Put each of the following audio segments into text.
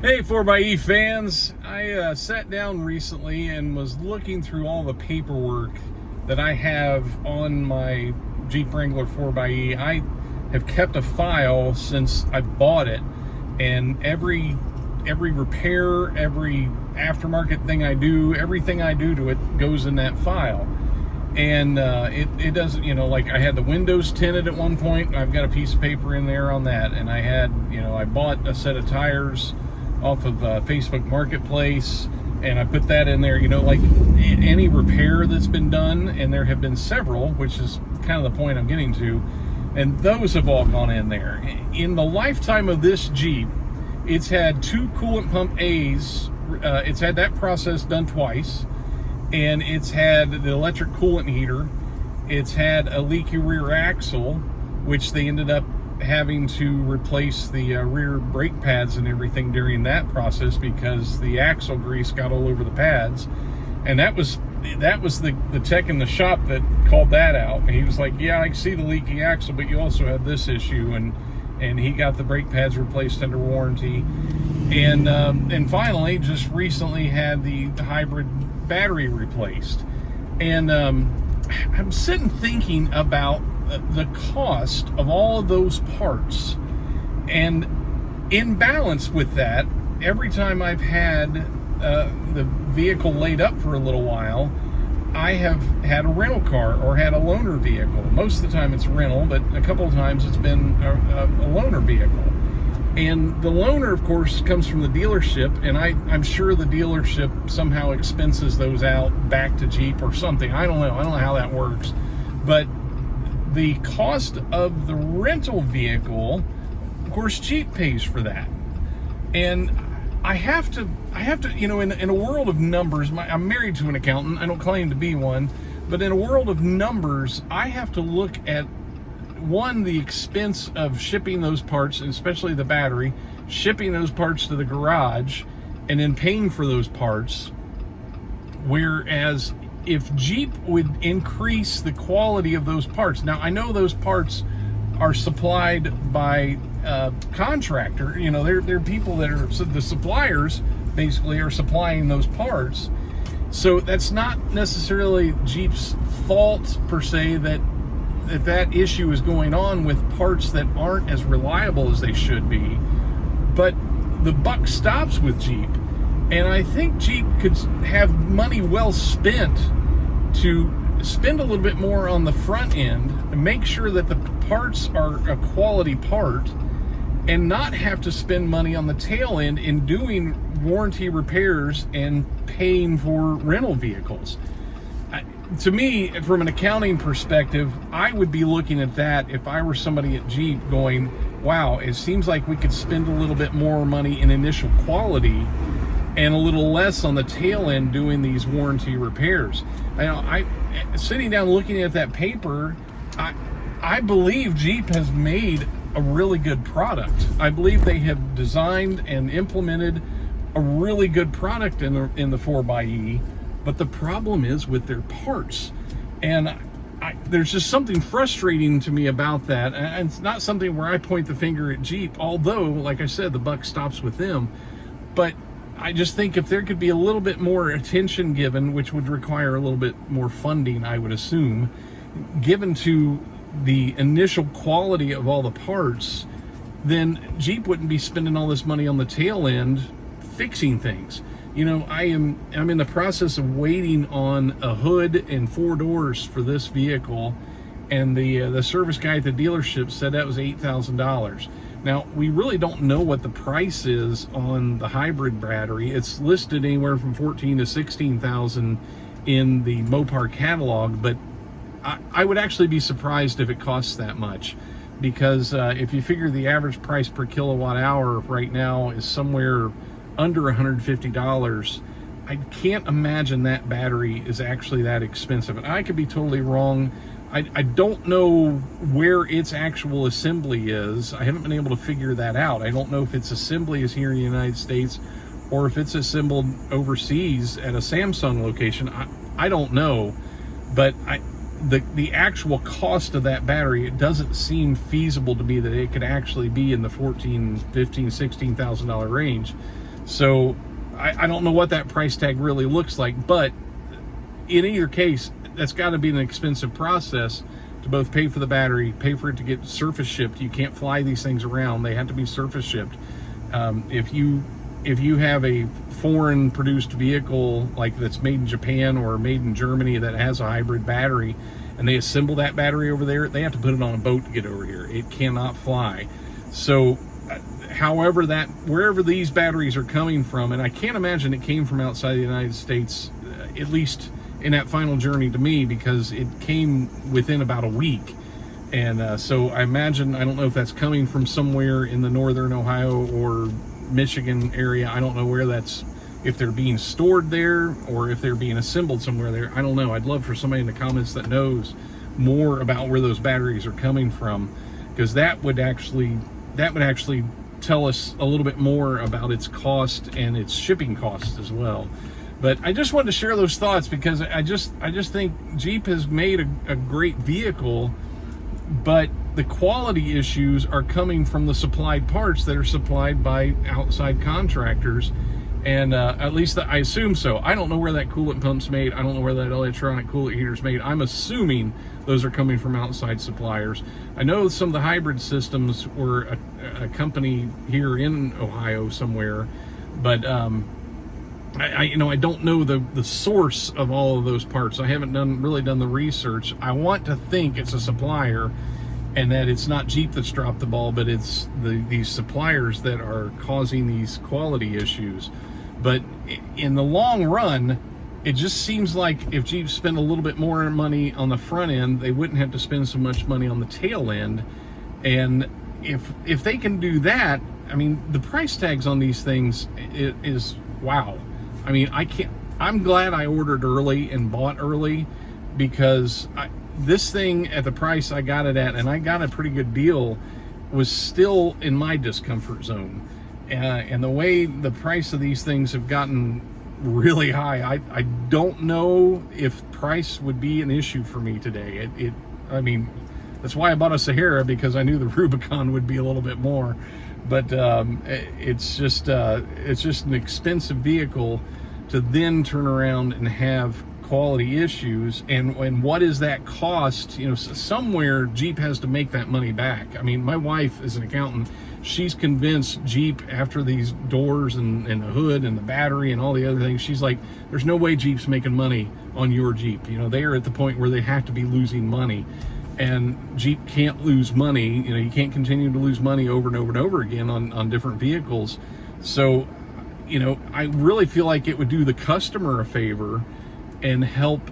Hey 4xe fans, I sat down recently and was looking through all the paperwork that I have on my Jeep Wrangler 4xe. I have kept a file since I bought it, and every repair, every aftermarket thing I do, everything I do to it goes in that file. And it doesn't, like I had the windows tinted at one point. I've got a piece of paper in there on that, and I had, I bought a set of tires off of Facebook Marketplace, and I put that in there, like any repair that's been done, and there have been several, which is kind of the point I'm getting to, and those have all gone in there. In the lifetime of this Jeep, it's had 2 coolant pump A's, it's had that process done twice, and it's had the electric coolant heater, it's had a leaky rear axle, which they ended up having to replace the rear brake pads and everything during that process because the axle grease got all over the pads. And that was the tech in the shop that called that out. And he was like, yeah, I see the leaky axle, but you also had this issue. And he got the brake pads replaced under warranty. And finally, just recently had the hybrid battery replaced. And I'm sitting thinking about the cost of all of those parts, and in balance with that, every time I've had the vehicle laid up for a little while, I have had a rental car or had a loaner vehicle. Most of the time it's rental, but a couple of times it's been a loaner vehicle. And the loaner, of course, comes from the dealership, and I'm sure the dealership somehow expenses those out back to Jeep or something. I don't know how that works. But the cost of the rental vehicle, of course, Jeep pays for that. And I have to, in a world of numbers, I'm married to an accountant. I don't claim to be one, but in a world of numbers, I have to look at, one, the expense of shipping those parts, and especially the battery, shipping those parts to the garage, and then paying for those parts. Whereas if Jeep would increase the quality of those parts, now I know those parts are supplied by contractor, they're people that are, so the suppliers basically are supplying those parts. So that's not necessarily Jeep's fault per se that issue is going on with parts that aren't as reliable as they should be, but the buck stops with Jeep. And I think Jeep could have money well spent to spend a little bit more on the front end and make sure that the parts are a quality part, and not have to spend money on the tail end in doing warranty repairs and paying for rental vehicles. To me, from an accounting perspective, I would be looking at that if I were somebody at Jeep going, wow, it seems like we could spend a little bit more money in initial quality and a little less on the tail end doing these warranty repairs. I sitting down looking at that paper, I believe Jeep has made a really good product. I believe they have designed and implemented a really good product in the 4xe, but the problem is with their parts. And there's just something frustrating to me about that. And it's not something where I point the finger at Jeep, although, like I said, the buck stops with them. But I just think if there could be a little bit more attention given, which would require a little bit more funding, I would assume, given to the initial quality of all the parts, then Jeep wouldn't be spending all this money on the tail end fixing things. I'm in the process of waiting on a hood and 4 doors for this vehicle, and the service guy at the dealership said that was $8,000. Now, we really don't know what the price is on the hybrid battery. It's listed anywhere from $14,000 to $16,000 in the Mopar catalog, but I would actually be surprised if it costs that much, because if you figure the average price per kilowatt hour right now is somewhere under $150, I can't imagine that battery is actually that expensive. And I could be totally wrong. I don't know where its actual assembly is. I haven't been able to figure that out. I don't know if its assembly is here in the United States or if it's assembled overseas at a Samsung location. I don't know, but the actual cost of that battery, it doesn't seem feasible to me that it could actually be in the $14,000, $15,000, $16,000 range. So I don't know what that price tag really looks like, but in either case, that's got to be an expensive process to both pay for the battery, pay for it to get surface shipped. You can't fly these things around; they have to be surface shipped. If you have a foreign produced vehicle like that's made in Japan or made in Germany that has a hybrid battery, and they assemble that battery over there, they have to put it on a boat to get over here. It cannot fly. So however wherever these batteries are coming from, and I can't imagine it came from outside the United States, at least in that final journey to me, because it came within about a week. And so I imagine, I don't know if that's coming from somewhere in the northern Ohio or Michigan area. I don't know where that's, if they're being stored there or if they're being assembled somewhere there. I don't know. I'd love for somebody in the comments that knows more about where those batteries are coming from, because that would actually tell us a little bit more about its cost and its shipping costs as well. But I just wanted to share those thoughts, because I just think Jeep has made a great vehicle, but the quality issues are coming from the supplied parts that are supplied by outside contractors. And at least I assume so. I don't know where that coolant pump's made. I don't know where that electronic coolant heater's made. I'm assuming those are coming from outside suppliers. I know some of the hybrid systems were a company here in Ohio somewhere, but I don't know the source of all of those parts. I haven't really done the research. I want to think it's a supplier, and that it's not Jeep that's dropped the ball, but it's these suppliers that are causing these quality issues. But in the long run, it just seems like if Jeep spent a little bit more money on the front end, they wouldn't have to spend so much money on the tail end. And if they can do that, I mean, the price tags on these things is wow. I mean, I'm glad I ordered early and bought early, because this thing at the price I got it at, and I got a pretty good deal, was still in my discomfort zone. And the way the price of these things have gotten really high, I don't know if price would be an issue for me today. I mean, that's why I bought a Sahara, because I knew the Rubicon would be a little bit more. But it's just an expensive vehicle to then turn around and have quality issues. And what is that cost? You know, somewhere Jeep has to make that money back. I mean, my wife is an accountant. She's convinced Jeep, after these doors and the hood and the battery and all the other things, she's like, there's no way Jeep's making money on your Jeep. You know, they are at the point where they have to be losing money. And Jeep can't lose money. You know, you can't continue to lose money over and over and over again on different vehicles. So, you know, I really feel like it would do the customer a favor and help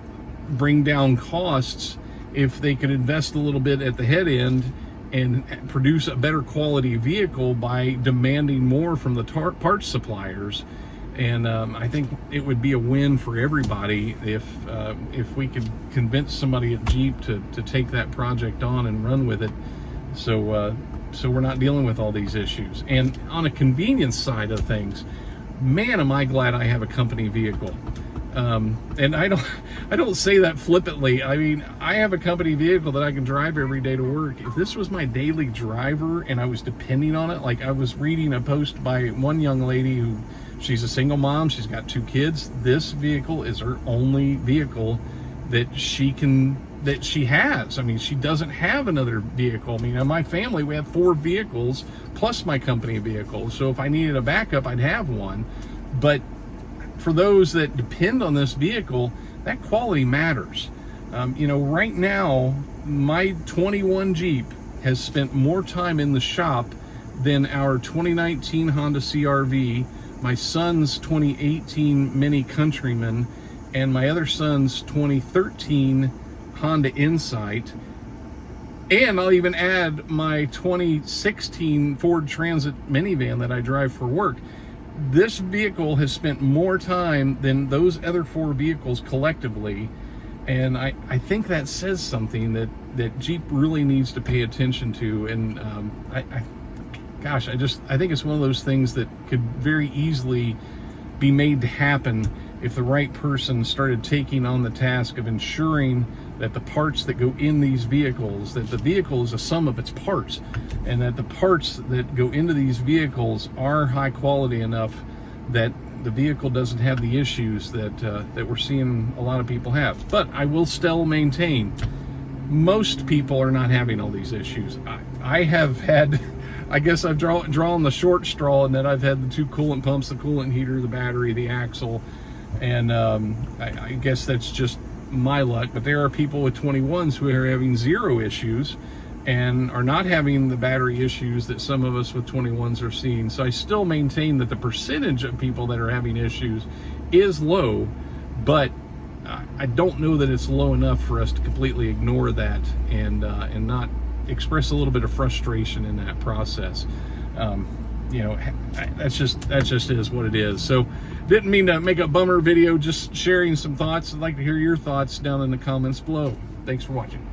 bring down costs if they could invest a little bit at the head end and produce a better quality vehicle by demanding more from the parts suppliers. And I think it would be a win for everybody if we could convince somebody at Jeep to take that project on and run with it, so we're not dealing with all these issues. And on a convenience side of things, man, am I glad I have a company vehicle. And I don't say that flippantly. I mean, I have a company vehicle that I can drive every day to work. If this was my daily driver and I was depending on it, like I was reading a post by one young lady who, she's a single mom, she's got 2 kids. This vehicle is her only vehicle that she has. I mean, she doesn't have another vehicle. I mean, in my family, we have 4 vehicles plus my company vehicle. So if I needed a backup, I'd have one. But for those that depend on this vehicle, that quality matters. You know, right now, my 21 Jeep has spent more time in the shop than our 2019 Honda CR-V, my son's 2018 Mini Countryman, and my other son's 2013 Honda Insight. And I'll even add my 2016 Ford Transit minivan that I drive for work. This vehicle has spent more time than those other 4 vehicles collectively. And I think that says something that Jeep really needs to pay attention to. And I think it's one of those things that could very easily be made to happen if the right person started taking on the task of ensuring that the parts that go in these vehicles, that the vehicle is a sum of its parts, and that the parts that go into these vehicles are high quality enough that the vehicle doesn't have the issues that that we're seeing a lot of people have. But I will still maintain most people are not having all these issues. I have had, I guess I've drawn the short straw in that I've had the two coolant pumps, the coolant heater, the battery, the axle, and I guess that's just my luck. But there are people with 21s who are having zero issues and are not having the battery issues that some of us with 21s are seeing. So I still maintain that the percentage of people that are having issues is low, but I don't know that it's low enough for us to completely ignore that and not express a little bit of frustration in that process. You know, that just is what it is. So didn't mean to make a bummer video, just sharing some thoughts. I'd like to hear your thoughts down in the comments below. Thanks for watching.